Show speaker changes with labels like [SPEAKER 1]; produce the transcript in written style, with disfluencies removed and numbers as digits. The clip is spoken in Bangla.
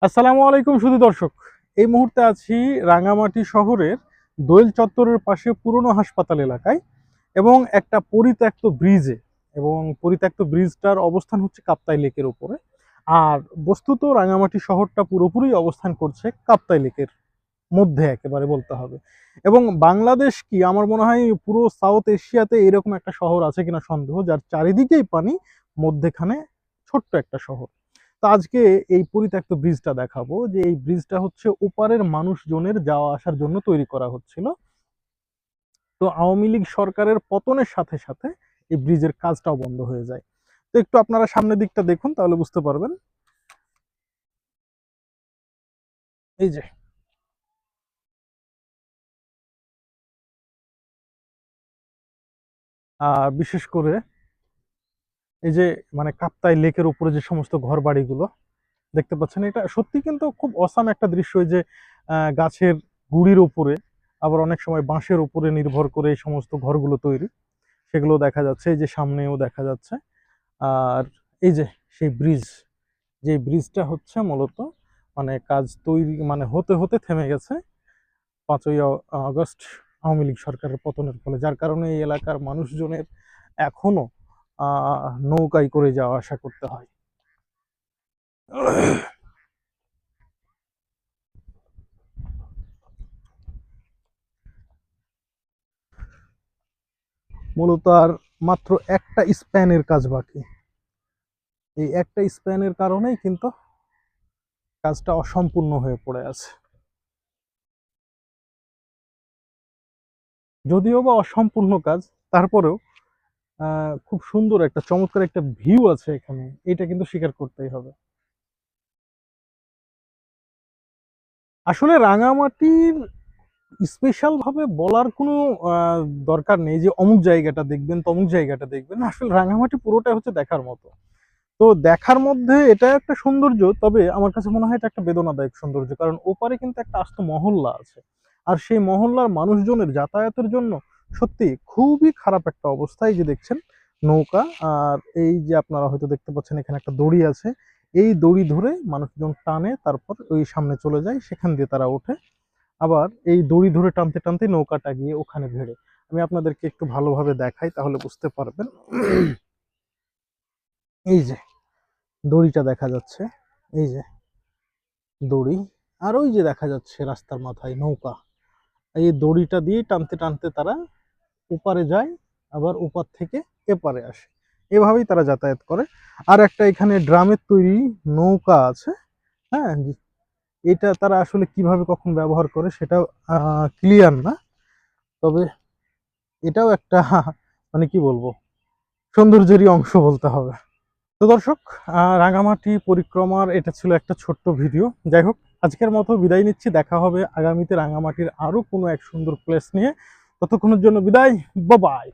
[SPEAKER 1] আসসালামু আলাইকুম শুধু দর্শক। এই মুহূর্তে আছি রাঙামাটি শহরের দোয়েল চত্বরের পাশে পুরনো হাসপাতাল এলাকায় এবং একটা পরিত্যক্ত ব্রিজে। এবং পরিত্যক্ত ব্রিজটার অবস্থান হচ্ছে কাপ্তাই লেকের উপরে। আর বস্তুত রাঙামাটি শহরটা পুরোপুরি অবস্থান করছে কাপ্তাই লেকের মধ্যে একেবারে বলতে হবে। এবং বাংলাদেশ কি আমার মনে হয় পুরো সাউথ এশিয়াতে এরকম একটা শহর আছে কিনা সন্দেহ, যার চারিদিকেই পানি, মধ্যেখানে ছোট্ট একটা শহর। তো আজকে এই পরিত্যক্ত ব্রিজটা দেখাবো, যে এই ব্রিজটা হচ্ছে ওপারের মানুষজনের যাওয়া আসার জন্য তৈরি করা হচ্ছিল। তো আওয়ামী লীগ সরকারের পতনের সাথে সাথে এই ব্রিজের কাজটাও বন্ধ হয়ে যায়। তো একটু আপনারা সামনের দিকটা দেখুন, তাহলে বুঝতে পারবেন। এই যে বিশেষ করে এই যে মানে কাপ্তাই লেকের উপরে যে সমস্ত ঘর বাড়িগুলো দেখতে পাচ্ছেন, এটা সত্যি কিন্তু খুব অসাম একটা দৃশ্য। এই যে গাছের গুড়ির উপরে, আবার অনেক সময় বাঁশের উপরে নির্ভর করে এই সমস্ত ঘরগুলো তৈরি, সেগুলো দেখা যাচ্ছে। এই যে সামনেও দেখা যাচ্ছে। আর এই যে সেই ব্রিজ, যে ব্রিজটা হচ্ছে মূলত মানে কাজ তৈরি মানে হতে হতে থেমে গেছে 5ই আগস্ট আওয়ামী লীগ সরকারের পতনের ফলে, যার কারণে এই এলাকার মানুষজনের এখনো নৌকায় করে যাওয়া আসা করতে হয়। মূলত আর মাত্র একটা স্প্যানের কাজ বাকি। এই একটা স্প্যানের কারণেই কিন্তু কাজটা অসম্পূর্ণ হয়ে পড়ে আছে। যদিও বা অসম্পূর্ণ কাজ, তারপরেও খুব সুন্দর একটা চমৎকার একটা ভিউ আছে এখানে, এটা কিন্তু স্বীকার করতেই হবে। আসলে রাঙামাটির স্পেশাল ভাবে বলার কোনো আহ, দরকার নেই যে অমুক জায়গাটা দেখবেন তমুক জায়গাটা দেখবেন। আসলে রাঙামাটি পুরোটা হচ্ছে দেখার মতো। তো দেখার মধ্যে এটা একটা সৌন্দর্য, তবে আমার কাছে মনে হয় এটা একটা বেদনাদায়ক সৌন্দর্য, কারণ ওপারে কিন্তু একটা আস্ত মহল্লা আছে। আর সেই মহল্লার মানুষজনের যাতায়াতের জন্য সত্যি খুবই খারাপ একটা অবস্থা। এই যে দেখছেন নৌকা, আর এই যে আপনারা হয়তো দেখতে পাচ্ছেন এখানে একটা দড়ি আছে। এই দড়ি ধরে মানুষজন টানে, তারপর ওই সামনে চলে যায়, সেখান দিয়ে তারা ওঠে। আবার এই দড়ি ধরে টানতে টানতে নৌকাটা গিয়ে ওখানে ভিড়ে। আমি আপনাদেরকে একটু ভালোভাবে দেখাই, তাহলে বুঝতে পারবেন। এই যে দড়িটা দেখা যাচ্ছে, এই যে দড়ি, আর ওই যে দেখা যাচ্ছে রাস্তার মাথায় নৌকা। এই দড়িটা দিয়ে টানতে টানতে তারা ওপারে যায়, আবার ওপার থেকে এপারে আসে। এভাবেই তারা যাতায়াত করে। আর একটা এখানে ড্রামের তৈরি নৌকা আছে। হ্যাঁ, এটা তারা আসলে কিভাবে কখন ব্যবহার করে সেটা ক্লিয়ার না, তবে এটাও একটা মানে কি বলবো, সৌন্দর্যেরই অংশ বলতে হবে। তো দর্শক, রাঙামাটি পরিক্রমার এটা ছিল একটা ছোট্ট ভিডিও। যাই হোক, আজকের মতো বিদায় নিচ্ছি। দেখা হবে আগামীতে রাঙামাটির আরো কোনো এক সুন্দর প্লেস নিয়ে। ততক্ষণের জন্য বিদায়। Bye bye.